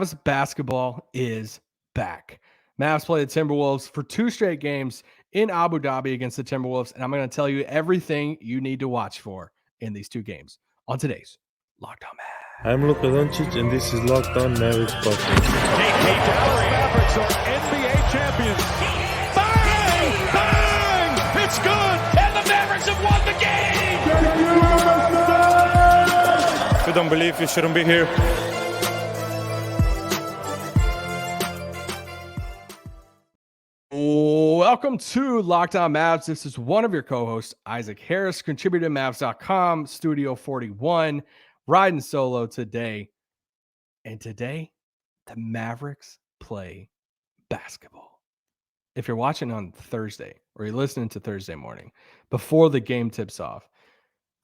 Mavs basketball is back. Mavs play the Timberwolves for 2 straight games in Abu Dhabi against the Timberwolves, and I'm going to tell you everything you need to watch for in these 2 games on today's Locked On Mavs. I'm Luka Doncic, and this is Locked On Mavericks podcast. Dallas Mavericks are NBA champions. Bang! Bang! It's good, and the Mavericks have won the game. If you don't believe, you shouldn't be here. Welcome to Locked On Mavs. This is one of your co-hosts, Isaac Harris, contributor to Mavs.com, Studio 41, riding solo today. And today, the Mavericks play basketball. If you're watching on Thursday or you're listening to Thursday morning before the game tips off,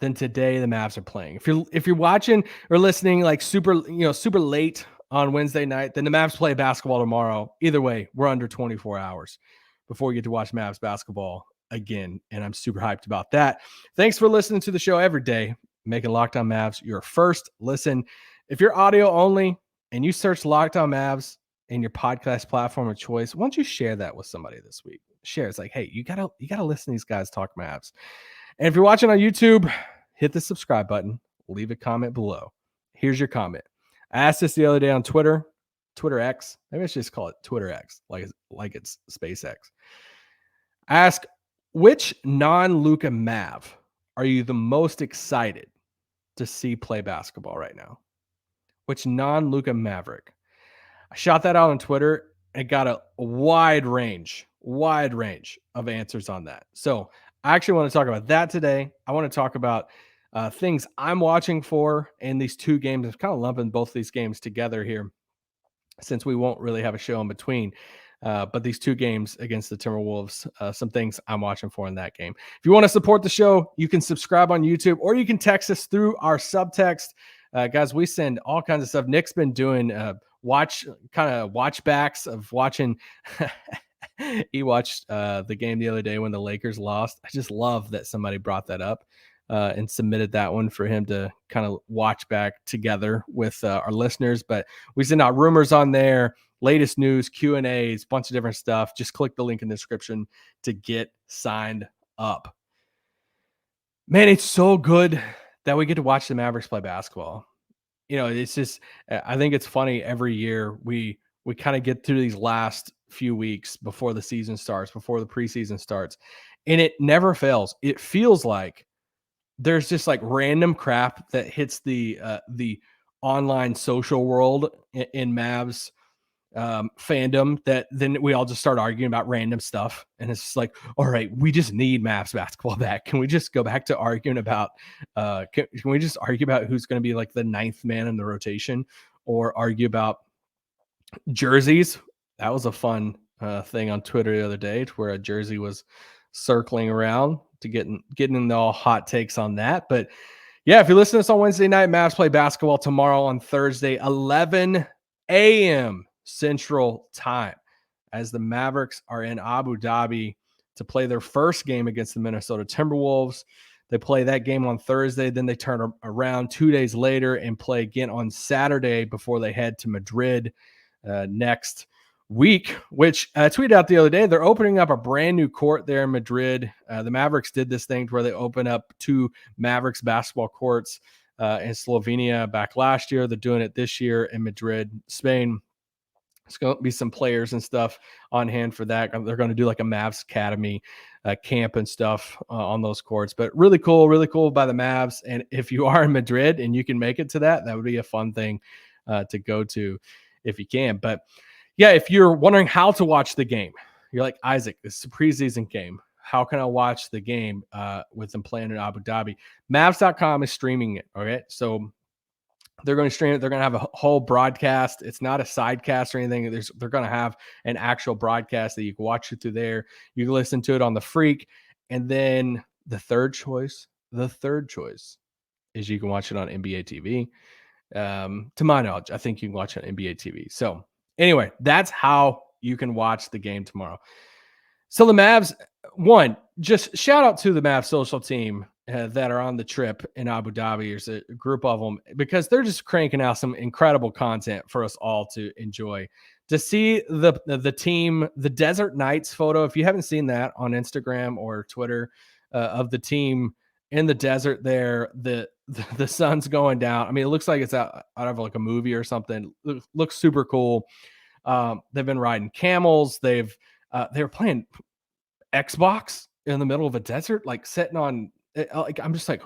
then today the Mavs are playing. If you're watching or listening like super late on Wednesday night, then the Mavs play basketball tomorrow. Either way, we're under 24 hours before you get to watch Mavs basketball again, and I'm super hyped about that. Thanks for listening to the show every day, making Locked On Mavs your first listen. If you're audio only and you search Locked On Mavs in your podcast platform of choice, why don't you share that with somebody this week? Share. It's like, hey, you gotta listen to these guys talk Mavs. And if you're watching on YouTube, hit the subscribe button, leave a comment below. Here's your comment. I asked this the other day on Twitter X. Maybe I should just call it Twitter X, like it's SpaceX. Ask, which non-Luka Mav are you the most excited to see play basketball right now? Which non-Luka Maverick? I shot that out on Twitter and got a wide range of answers on that. So I actually want to talk about that today. I want to talk about things I'm watching for in these 2 games. I'm kind of lumping both these games together here since we won't really have a show in between. But these 2 games against the Timberwolves, some things I'm watching for in that game. If you want to support the show, you can subscribe on YouTube or you can text us through our subtext. Guys, we send all kinds of stuff. Nick's been doing watch backs of watching. He watched the game the other day when the Lakers lost. I just love that somebody brought that up and submitted that one for him to kind of watch back together with our listeners. But we send out rumors on there, latest news, Q&As, bunch of different stuff. Just click the link in the description to get signed up. Man, it's so good that we get to watch the Mavericks play basketball. You know, it's just, I think it's funny every year we kind of get through these last few weeks before the season starts, before the preseason starts, and it never fails. It feels like there's just like random crap that hits the online social world in Mavs fandom that then we all just start arguing about random stuff. And it's just like, all right, we just need Mavs basketball back. Can we just go back to arguing about, can we just argue about who's going to be like the 9th man in the rotation, or argue about jerseys? That was a fun thing on Twitter the other day, to where a jersey was circling around to getting into all hot takes on that. But yeah, if you listen to this on Wednesday night, Mavs play basketball tomorrow on Thursday, 11 a.m. Central Time, as the Mavericks are in Abu Dhabi to play their first game against the Minnesota Timberwolves. They play that game on Thursday, then they turn around 2 days later and play again on Saturday before they head to Madrid next week, which I tweeted out the other day. They're opening up a brand new court there in Madrid. The Mavericks did this thing where they open up 2 Mavericks basketball courts in Slovenia back last year. They're doing it this year in Madrid, Spain. It's going to be some players and stuff on hand for that. They're going to do like a Mavs Academy camp and stuff on those courts. But really cool by the Mavs. And if you are in Madrid and you can make it to that would be a fun thing to go to if you can. But yeah, if you're wondering how to watch the game, you're like, Isaac, this is a preseason game. How can I watch the game with them playing in Abu Dhabi? Mavs.com is streaming it. Okay. So they're going to stream it. They're going to have a whole broadcast. It's not a sidecast or anything. They're going to have an actual broadcast that you can watch it through there. You can listen to it on the Freak. And then the third choice is you can watch it on NBA TV. To my knowledge, I think you can watch it on NBA TV. So anyway, that's how you can watch the game tomorrow. So the Mavs, just shout out to the Mavs social team that are on the trip in Abu Dhabi. There's a group of them because they're just cranking out some incredible content for us all to enjoy. To see the team, the Desert Nights photo, if you haven't seen that on Instagram or Twitter, of the team in the desert there, the sun's going down. I mean, it looks like it's out of like a movie or something. Looks super cool. They've been riding camels. They were playing Xbox in the middle of a desert, like sitting on. Like I'm just like,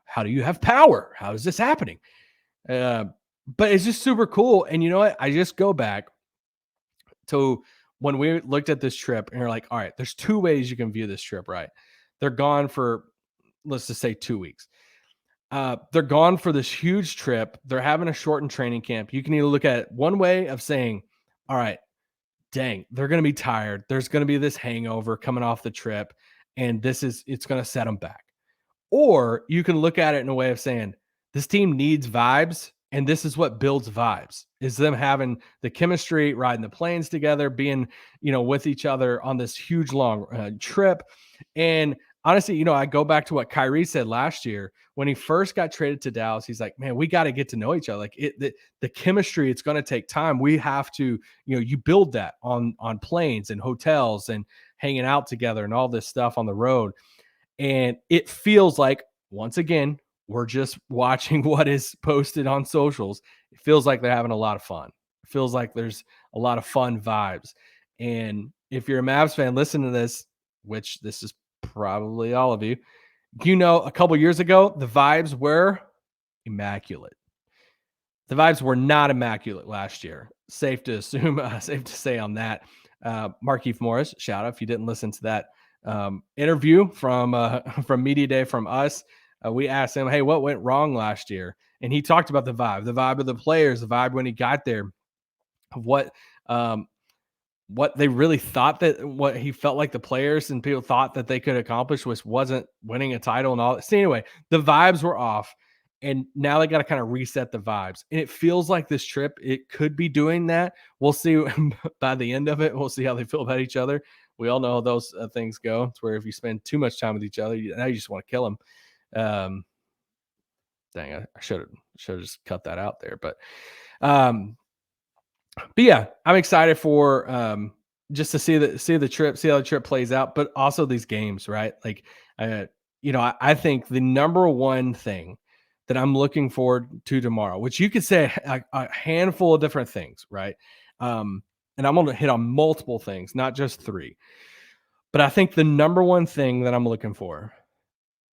how do you have power? How is this happening? But it's just super cool. And you know what? I just go back to when we looked at this trip, and you're like, all right, there's two ways you can view this trip, right? They're gone for, let's just say, 2 weeks. They're gone for this huge trip. They're having a shortened training camp. You can either look at one way of saying, all right, dang, they're going to be tired. There's going to be this hangover coming off the trip, and it's going to set them back. Or you can look at it in a way of saying, this team needs vibes, and this is what builds vibes, is them having the chemistry, riding the planes together, being, with each other on this huge, long trip. And honestly, I go back to what Kyrie said last year when he first got traded to Dallas. He's like, man, we got to get to know each other. Like the chemistry, it's going to take time. We have to, you build that on planes and hotels and hanging out together and all this stuff on the road. And it feels like, once again, we're just watching what is posted on socials. It feels like they're having a lot of fun. It feels like there's a lot of fun vibes. And if you're a Mavs fan, listen to this, which this is probably all of you. A couple years ago, the vibes were immaculate. The vibes were not immaculate last year. Safe to assume, safe to say on that. Markieff Morris, shout out if you didn't listen to that interview from Media Day from us. We asked him, hey, what went wrong last year? And he talked about the vibe of the players, the vibe when he got there, of what they really thought, that what he felt like the players and people thought that they could accomplish wasn't winning a title and all that. So anyway, the vibes were off, and now they got to kind of reset the vibes. And it feels like this trip, it could be doing that. We'll see by the end of it. We'll see how they feel about each other. We all know how those things go. It's where if you spend too much time with each other, now you just want to kill them. Dang, I should have just cut that out there. But yeah, I'm excited for just to see the trip, see how the trip plays out, but also these games, right? Like, I think the number one thing that I'm looking forward to tomorrow, which you could say a handful of different things, right? And I'm going to hit on multiple things, not just three. But I think the number one thing that I'm looking for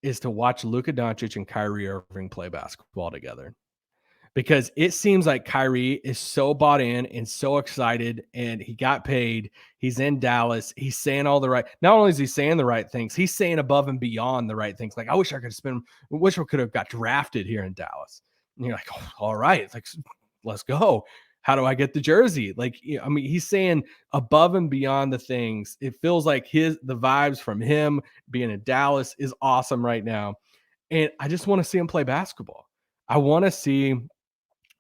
is to watch Luka Doncic and Kyrie Irving play basketball together. Because it seems like Kyrie is so bought in and so excited, and he got paid. He's in Dallas. He's saying all the right. Not only is he saying the right things, he's saying above and beyond the right things. Like, I wish I could have got drafted here in Dallas. And you're like, oh, all right, like, let's go. How do I get the jersey? Like, he's saying above and beyond the things. It feels like the vibes from him being in Dallas is awesome right now. And I just want to see him play basketball. I want to see.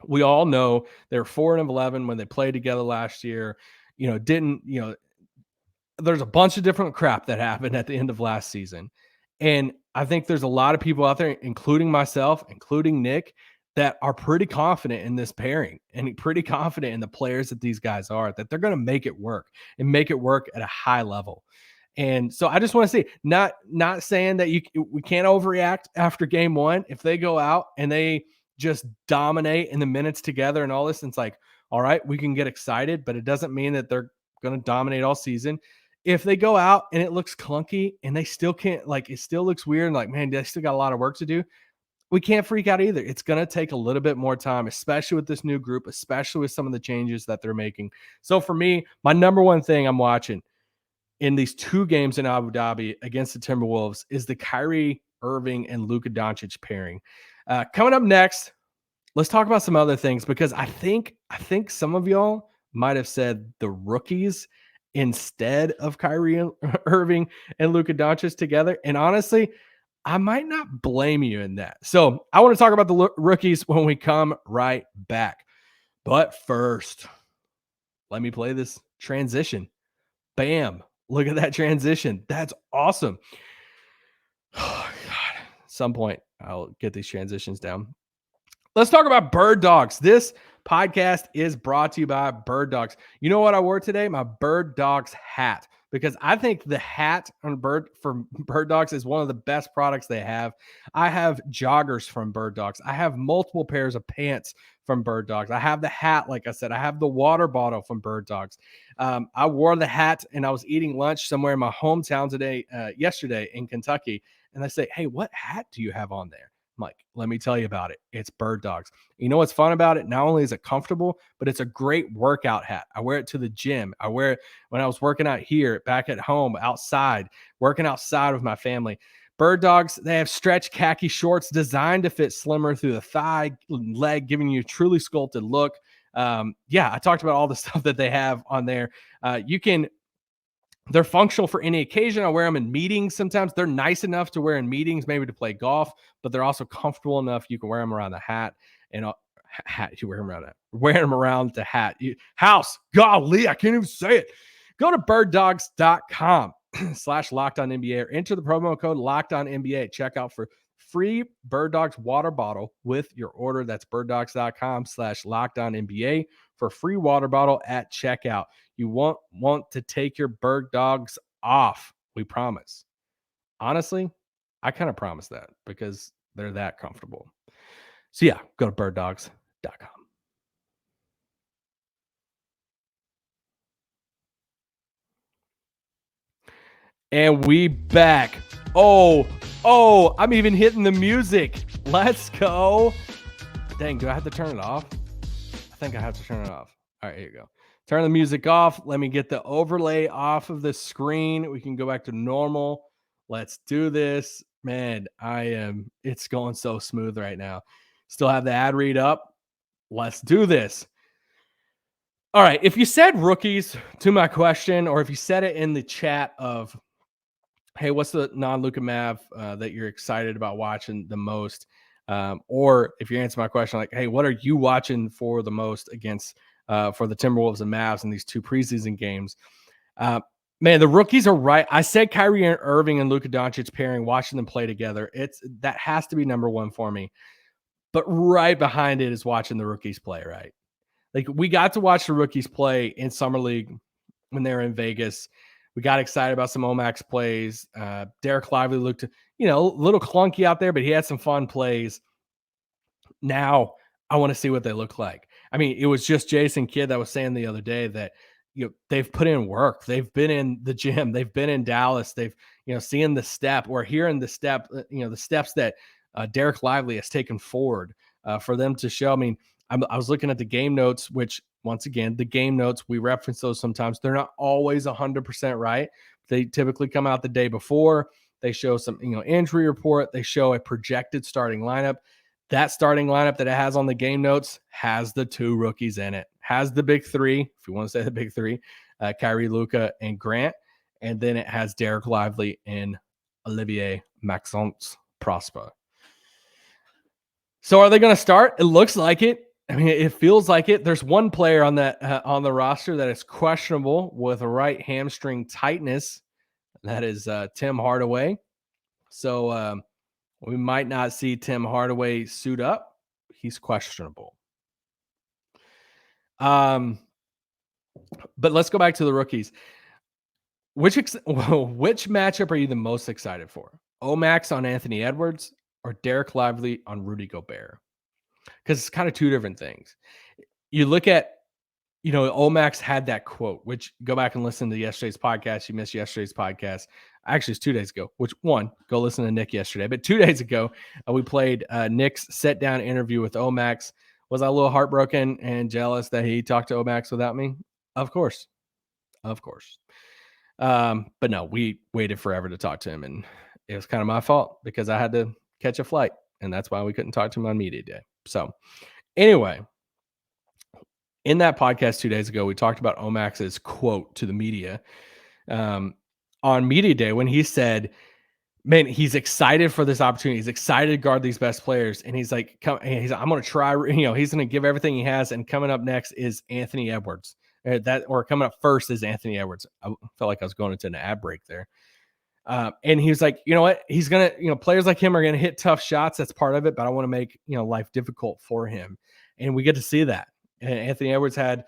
We all know they're 4-11 when they played together last year. There's a bunch of different crap that happened at the end of last season. And I think there's a lot of people out there, including myself, including Nick, that are pretty confident in this pairing and pretty confident in the players that these guys are, that they're going to make it work and make it work at a high level. And so I just want to see, not saying that we can't overreact after game one. If they go out and they just dominate in the minutes together and all this, and it's like, all right, we can get excited, but it doesn't mean that they're going to dominate all season. If they go out and it looks clunky and they still can't, like, it still looks weird and like, man, they still got a lot of work to do, we can't freak out either. It's going to take a little bit more time, especially with this new group, especially with some of the changes that they're making. So for me, my number one thing I'm watching in these two games in Abu Dhabi against the Timberwolves is the Kyrie Irving and Luka Doncic pairing. Coming up next, let's talk about some other things, because I think some of y'all might have said the rookies instead of Kyrie Irving and Luka Doncic together. And honestly, I might not blame you in that. So I want to talk about the rookies when we come right back. But first, let me play this transition. Bam. Look at that transition. That's awesome. Oh, God. some point I'll get these transitions down. Let's talk about Birddogs. This podcast is brought to you by Birddogs. You know what I wore today? My Birddogs hat, because I think the hat on Birddogs is one of the best products they have. I have joggers from Birddogs. I have multiple pairs of pants from Birddogs. I have the hat, like I said. I have the water bottle from Birddogs. I wore the hat and I was eating lunch somewhere in my hometown yesterday in Kentucky. And they say, hey, what hat do you have on there? I'm like, let me tell you about it. It's Birddogs. You know what's fun about it? Not only is it comfortable, but it's a great workout hat. I wear it to the gym. I wear it when I was working out here, back at home, outside, working outside with my family. Birddogs, they have stretch khaki shorts designed to fit slimmer through the thigh, leg, giving you a truly sculpted look. I talked about all the stuff that they have on there. They're functional for any occasion. I wear them in meetings sometimes. They're nice enough to wear in meetings, maybe to play golf, but they're also comfortable enough. You can wear them around the hat and you wear them around that. Wear them around the hat. House, golly, I can't even say it. Go to birddogs.com/LockedOnNBA or enter the promo code LockedOnNBA at checkout for free Birddogs water bottle with your order. That's birddogs.com/LockedOnNBA for free water bottle at checkout. You won't want to take your Birddogs off. We promise. Honestly, I kind of promise that because they're that comfortable. So yeah, go to birddogs.com. And we back. Oh, I'm even hitting the music. Let's go. Dang, do I have to turn it off? I think I have to turn it off. All right, here you go. Turn the music off. Let me get the overlay off of the screen. We can go back to normal. Let's do this. Man, it's going so smooth right now. Still have the ad read up. Let's do this. All right. If you said rookies to my question, or if you said it in the chat of, hey, what's the non-Luka Mav that you're excited about watching the most? Or if you answer my question, like, hey, what are you watching for the most against for the Timberwolves and Mavs in these two preseason games? Man, the rookies are right. I said Kyrie Irving and Luka Doncic pairing, watching them play together. That has to be number one for me. But right behind it is watching the rookies play, right? Like, we got to watch the rookies play in Summer League when they were in Vegas. We got excited about some Omax plays. Derek Lively looked, a little clunky out there, but he had some fun plays. Now I want to see what they look like. I mean, it was just Jason Kidd that was saying the other day that, they've put in work. They've been in the gym. They've been in Dallas. They've, seeing the step or hearing the step, the steps that Derek Lively has taken forward for them to show. I mean, I was looking at the game notes, which, once again, the game notes, we reference those sometimes. They're not always 100% right. They typically come out the day before. They show some, injury report. They show a projected starting lineup. That starting lineup that it has on the game notes has the two rookies in it, has the big three, if you want to say the big three, Kyrie, Luka, and Grant. And then it has Derek Lively and Olivier-Maxance Prosper. So are they going to start? It looks like it. I mean, it feels like it. There's one player on that on the roster that is questionable with a right hamstring tightness. That is Tim Hardaway. So we might not see Tim Hardaway suit up. He's questionable. But let's go back to the rookies. Which matchup are you the most excited for? Omax on Anthony Edwards or Derek Lively on Rudy Gobert? Because it's kind of two different things. You look at, Omax had that quote, which go back and listen to yesterday's podcast. You missed yesterday's podcast. Actually, it's 2 days ago, go listen to Nick yesterday. But 2 days ago, we played Nick's sit-down interview with Omax. Was I a little heartbroken and jealous that he talked to Omax without me? Of course. But no, we waited forever to talk to him, and it was kind of my fault because I had to catch a flight, and that's why we couldn't talk to him on media day. So anyway, in that podcast 2 days ago, we talked about Omax's quote to the media on media day when he said, man, he's excited for this opportunity. He's excited to guard these best players. And he's like, I'm going to try, he's going to give everything he has. And coming up next is Anthony Edwards. Coming up first is Anthony Edwards. I felt like I was going into an ad break there. And he was like, you know what? He's going to, players like him are going to hit tough shots. That's part of it, but I want to make, life difficult for him. And we get to see that. And Anthony Edwards had,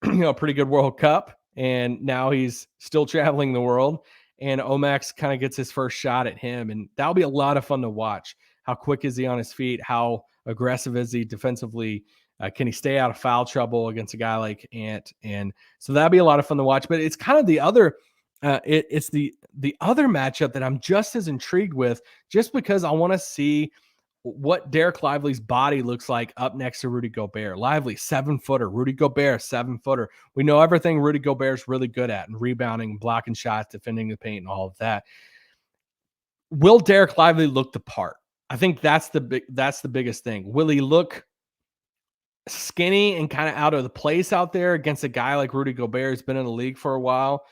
a pretty good World Cup, and now he's still traveling the world. And Omax kind of gets his first shot at him. And that'll be a lot of fun to watch. How quick is he on his feet? How aggressive is he defensively? Can he stay out of foul trouble against a guy like Ant? And so that'll be a lot of fun to watch. But it's kind of the other, it's the other matchup that I'm just as intrigued with, just because I want to see what Derek Lively's body looks like up next to Rudy Gobert. Lively, 7-footer. Rudy Gobert, 7-footer. We know everything Rudy Gobert's really good at, and rebounding, blocking shots, defending the paint, and all of that. Will Derek Lively look the part? I think that's the biggest thing. Will he look skinny and kind of out of the place out there against a guy like Rudy Gobert who's been in the league for a while?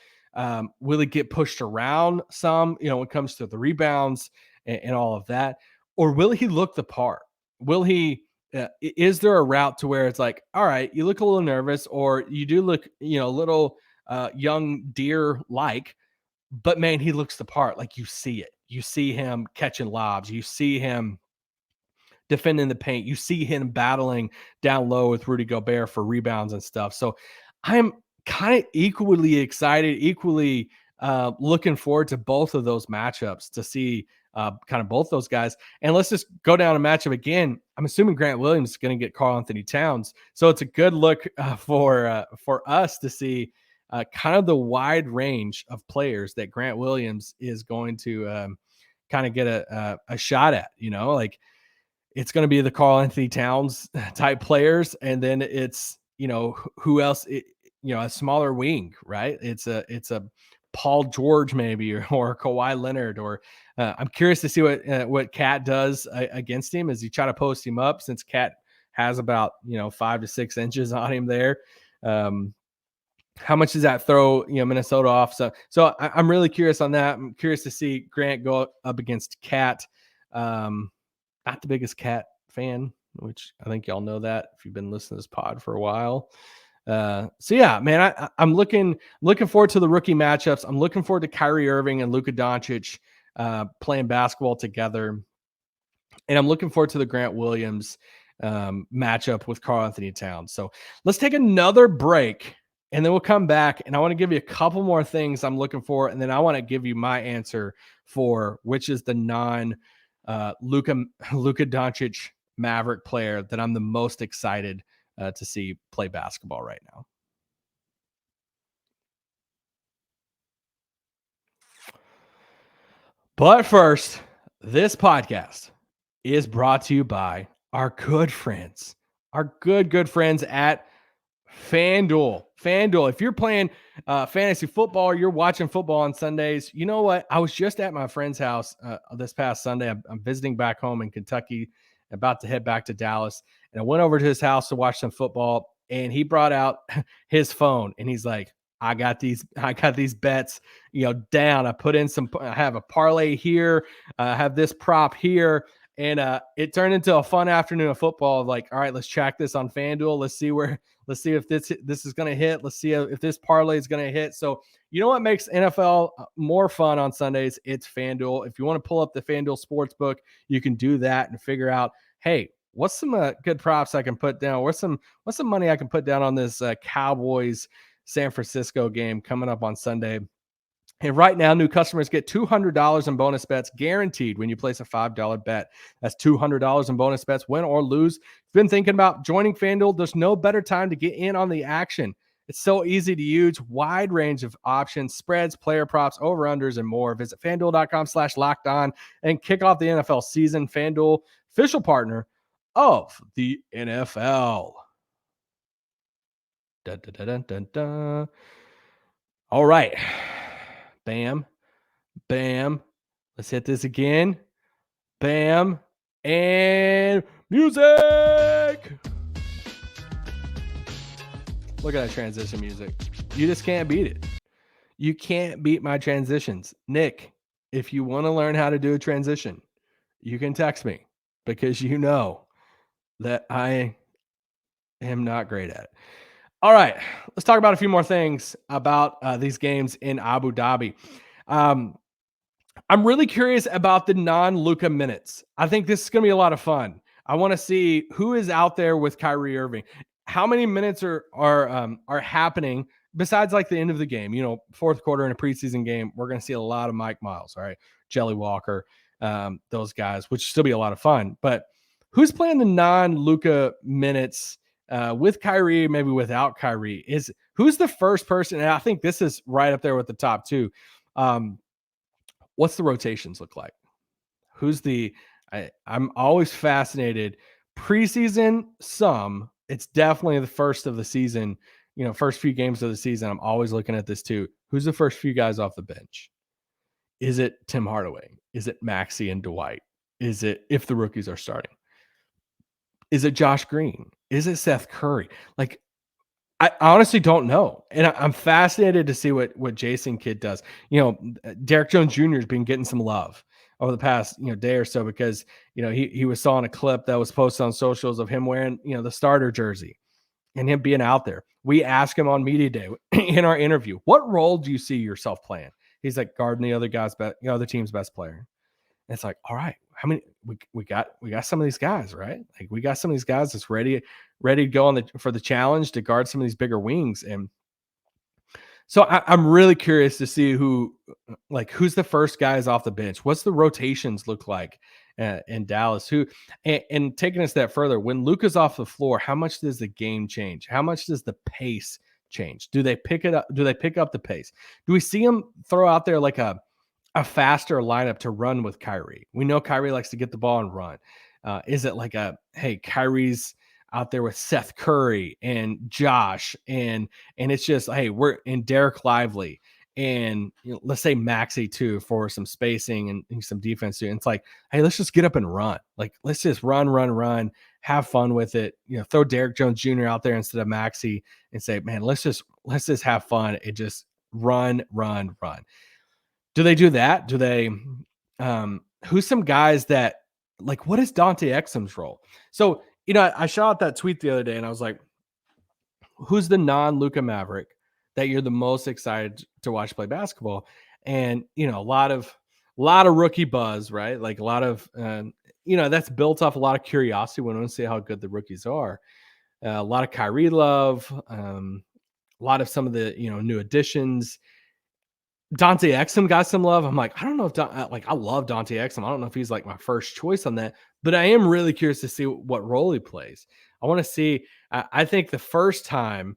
Will he get pushed around some, when it comes to the rebounds and all of that? Or will he look the part? Will he, is there a route to where it's like, all right, you look a little nervous, or you do look, a little young deer like, but man, he looks the part. Like, you see it. You see him catching lobs. You see him defending the paint. You see him battling down low with Rudy Gobert for rebounds and stuff. So I'm kind of equally excited, equally looking forward to both of those matchups to see kind of both those guys. And let's just go down a matchup again. I'm assuming Grant Williams is going to get Karl-Anthony Towns. So it's a good look for us to see kind of the wide range of players that Grant Williams is going to kind of get a shot at, like it's going to be the Karl-Anthony Towns type players. And then it's, who else, a smaller wing, right? It's a Paul George maybe, or Kawhi Leonard, or I'm curious to see what Cat does against him as he try to post him up, since Cat has about 5 to 6 inches on him there. How much does that throw Minnesota off? So I'm really curious on that. I'm curious to see Grant go up against Cat. Not the biggest Cat fan, which I think y'all know that if you've been listening to this pod for a while. So yeah, man, I'm looking forward to the rookie matchups. I'm looking forward to Kyrie Irving and Luka Doncic playing basketball together. And I'm looking forward to the Grant Williams matchup with Karl-Anthony Towns. So let's take another break, and then we'll come back, and I want to give you a couple more things I'm looking for. And then I want to give you my answer for which is the Luka Doncic Maverick player that I'm the most excited to see play basketball right now. But first, this podcast is brought to you by our good friends at FanDuel. FanDuel, if you're playing fantasy football, or you're watching football on Sundays, you know what? I was just at my friend's house this past Sunday. I'm visiting back home in Kentucky, about to head back to Dallas. And I went over to his house to watch some football, and he brought out his phone, and he's like, I got these bets, down. I have a parlay here. I have this prop here. And it turned into a fun afternoon of football. Like, all right, let's track this on FanDuel. Let's see if this is going to hit. Let's see if this parlay is going to hit. So, you know what makes NFL more fun on Sundays? It's FanDuel. If you want to pull up the FanDuel Sportsbook, you can do that and figure out, hey, what's some good props I can put down? What's some money I can put down on this Cowboys San Francisco game coming up on Sunday? And right now, new customers get $200 in bonus bets guaranteed when you place a $5 bet. That's $200 in bonus bets, win or lose. If you've been thinking about joining FanDuel, there's no better time to get in on the action. It's so easy to use, wide range of options, spreads, player props, over-unders, and more. Visit FanDuel.com/lockedon and kick off the NFL season. FanDuel, official partner of the NFL. Dun, dun, dun, dun, dun. All right. Bam, bam. Let's hit this again. Bam, and music. Look at that transition music. You just can't beat it. You can't beat my transitions. Nick, if you want to learn how to do a transition, you can text me, because you know that I am not great at it. All right, let's talk about a few more things about these games in Abu Dhabi. I'm really curious about the non-Luka minutes. I think this is going to be a lot of fun. I want to see who is out there with Kyrie Irving. How many minutes are happening besides like the end of the game? You know, fourth quarter in a preseason game, we're going to see a lot of Mike Miles, all right, Jelly Walker, those guys, which still be a lot of fun. But who's playing the non-Luka minutes with Kyrie, maybe without Kyrie? Who's the first person? And I think this is right up there with the top two. What's the rotations look like? Who's I'm always fascinated. Preseason, it's definitely the first of the season, first few games of the season. I'm always looking at this too. Who's the first few guys off the bench? Is it Tim Hardaway? Is it Maxey and Dwight? Is it, if the rookies are starting? Is it Josh Green? Is it Seth Curry? Like, I honestly don't know. And I'm fascinated to see what Jason Kidd does. Derek Jones Jr. has been getting some love over the past, day or so because, he was saw in a clip that was posted on socials of him wearing, the starter jersey and him being out there. We asked him on media day in our interview, what role do you see yourself playing? He's like guarding the other team's best player. And it's like, all right, how many we got some of these guys, right? Like we got some of these guys that's ready to go for the challenge to guard some of these bigger wings. And so I'm really curious to see who's the first guys off the bench. What's the rotations look like in Dallas? And taking a step further, when Luka's off the floor, how much does the game change? How much does the pace change? Do they pick it up? Do they pick up the pace? Do we see them throw out there like a faster lineup to run with Kyrie? We know Kyrie likes to get the ball and run. Is it like hey, Kyrie's out there with Seth Curry and Josh and it's just, hey, we're in Derek Lively and let's say Maxey too for some spacing and some defense too. And it's like, hey, let's just get up and run. Like, let's just run, have fun with it. Throw Derek Jones Jr. out there instead of Maxey and say, man, let's just have fun and just run. Do they do that? Do they who's some guys that, like, what is Dante Exum's role? So, I shot out that tweet the other day and I was like, who's the non-Luka Maverick that you're the most excited to watch play basketball? And, a lot of rookie buzz, right? Like a lot of that's built off a lot of curiosity when we see how good the rookies are. A lot of Kyrie love, a lot of some of the, new additions. Dante Exum got some love. I'm like, I don't know if I love Dante Exum. I don't know if he's like my first choice on that, but I am really curious to see what role he plays. I want to see. I think the first time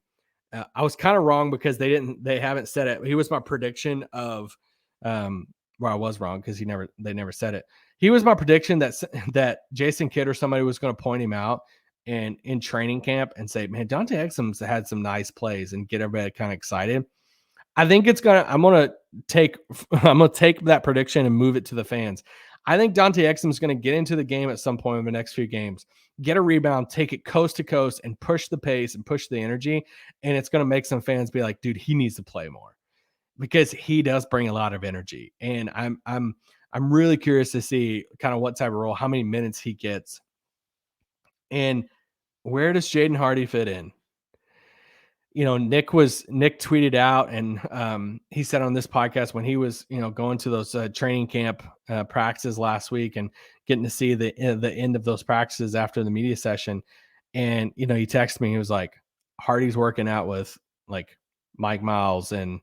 I was kind of wrong because they haven't said it. He was my prediction of, well, I was wrong because they never said it. He was my prediction that Jason Kidd or somebody was going to point him out and in training camp and say, man, Dante Exum's had some nice plays and get everybody kind of excited. I think I'm gonna take that prediction and move it to the fans. I think Dante Exum is going to get into the game at some point in the next few games, get a rebound, take it coast to coast, and push the pace and push the energy. And it's going to make some fans be like, dude, he needs to play more because he does bring a lot of energy. And I'm really curious to see kind of what type of role, how many minutes he gets, and where does Jaden Hardy fit in? Nick tweeted out and he said on this podcast when he was, going to those training camp practices last week and getting to see the end of those practices after the media session. And, he texted me, he was like, Hardy's working out with like Mike Miles and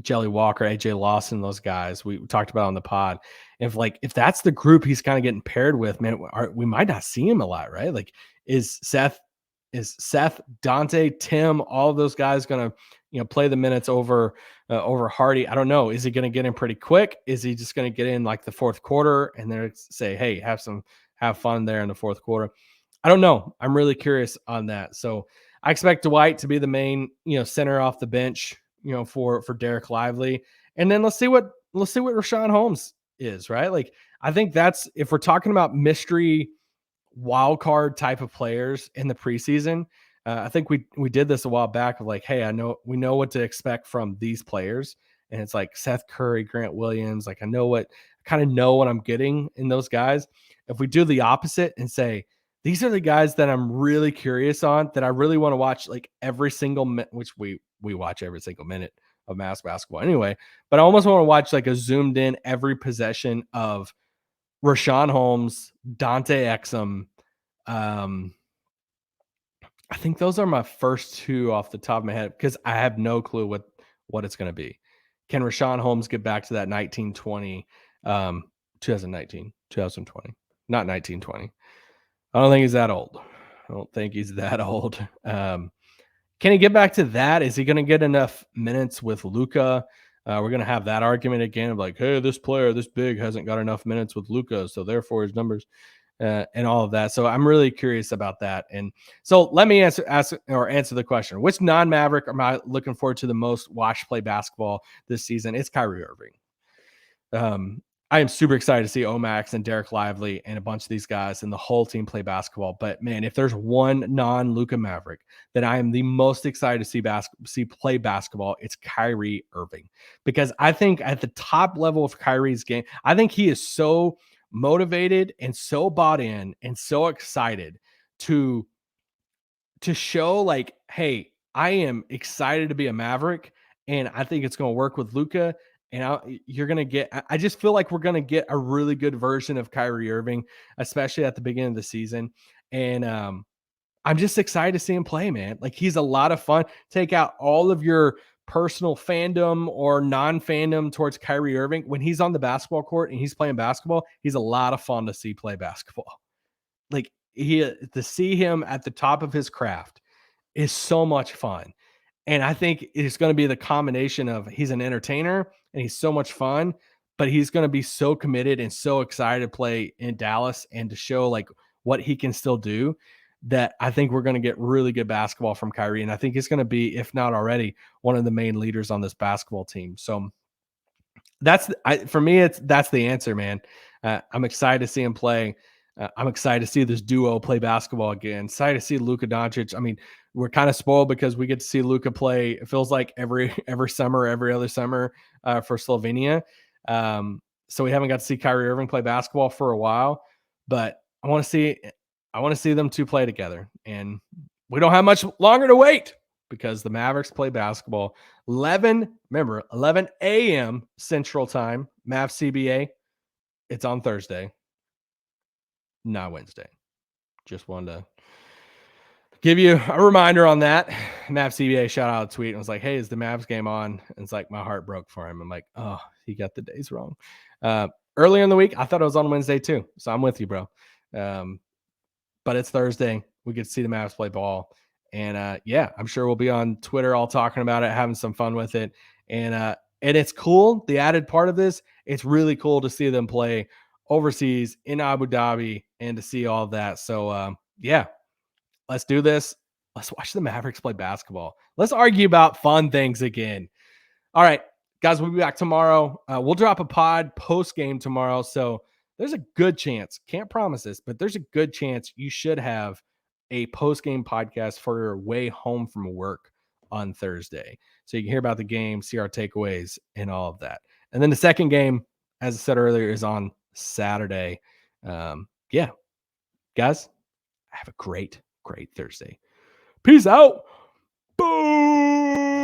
Jelly Walker, AJ Lawson, those guys we talked about on the pod. If that's the group he's kind of getting paired with, man, we might not see him a lot, right? Like, is Seth, Dante, Tim, all of those guys going to, play the minutes over Hardy? I don't know. Is he going to get in pretty quick? Is he just going to get in like the fourth quarter and then say, hey, have fun there in the fourth quarter? I don't know. I'm really curious on that. So I expect Dwight to be the main, center off the bench, for Derek Lively. And then let's see what Rashawn Holmes is, right? Like, I think that's, if we're talking about mystery wild card type of players in the preseason, I think we did this a while back of like, hey, we know what to expect from these players. And it's like Seth Curry, Grant Williams. Like, I kind of know what I'm getting in those guys. If we do the opposite and say, these are the guys that I'm really curious on, that I really want to watch like every single minute, which we watch every single minute of Mavs basketball anyway. But I almost want to watch like a zoomed in every possession of Rashawn Holmes, Dante Exum. I think those are my first two off the top of my head because I have no clue what it's going to be. Can Rashawn Holmes get back to that 1920, 2019, 2020, not 1920? I don't think he's that old. I don't think he's that old. Can he get back to that? Is he going to get enough minutes with Luka? We're going to have that argument again of like, hey, this player, this big, hasn't got enough minutes with Luka, so therefore his numbers and all of that. So I'm really curious about that. And so let me answer the question. Which non-Maverick am I looking forward to the most watch play basketball this season? It's Kyrie Irving. I am super excited to see Omax and Derek Lively and a bunch of these guys and the whole team play basketball. But man, if there's one non-Luka Maverick that I am the most excited to see play basketball, it's Kyrie Irving. Because I think at the top level of Kyrie's game, I think he is so motivated and so bought in and so excited to show like, hey, I am excited to be a Maverick, and I think it's going to work with Luka. And I just feel like we're going to get a really good version of Kyrie Irving, especially at the beginning of the season. And I'm just excited to see him play, man. Like, he's a lot of fun. Take out all of your personal fandom or non-fandom towards Kyrie Irving. When he's on the basketball court and he's playing basketball, he's a lot of fun to see play basketball. Like, to see him at the top of his craft is so much fun. And I think it's going to be the combination of he's an entertainer and he's so much fun, but he's going to be so committed and so excited to play in Dallas and to show like what he can still do, that I think we're going to get really good basketball from Kyrie. And I think he's going to be, if not already, one of the main leaders on this basketball team. So for me, that's the answer, man. I'm excited to see him play. I'm excited to see this duo play basketball again. Excited to see Luka Doncic. I mean, we're kind of spoiled because we get to see Luka play. It feels like every summer, every other summer for Slovenia. So we haven't got to see Kyrie Irving play basketball for a while, but I want to see them two play together. And we don't have much longer to wait because the Mavericks play basketball 11 a.m. Central Time, Mavs CBA. It's on Thursday, not Wednesday. Just wanted to give you a reminder on that. Mavs CBA shout out a tweet and was like, hey, is the Mavs game on? And it's like, my heart broke for him. I'm like, oh, he got the days wrong. Earlier in the week, I thought it was on Wednesday too. So I'm with you, bro. But it's Thursday. We get to see the Mavs play ball. And yeah, I'm sure we'll be on Twitter all talking about it, having some fun with it. And it's cool. The added part of this, it's really cool to see them play overseas in Abu Dhabi and to see all of that. So yeah, let's do this. Let's watch the Mavericks play basketball. Let's argue about fun things again. All right, guys, we'll be back tomorrow. We'll drop a pod post-game tomorrow. So there's a good chance, can't promise this, but there's a good chance you should have a post-game podcast for your way home from work on Thursday. So you can hear about the game, see our takeaways, and all of that. And then the second game, as I said earlier, is on Saturday. Yeah, guys, have a great Thursday. Peace out. Boom.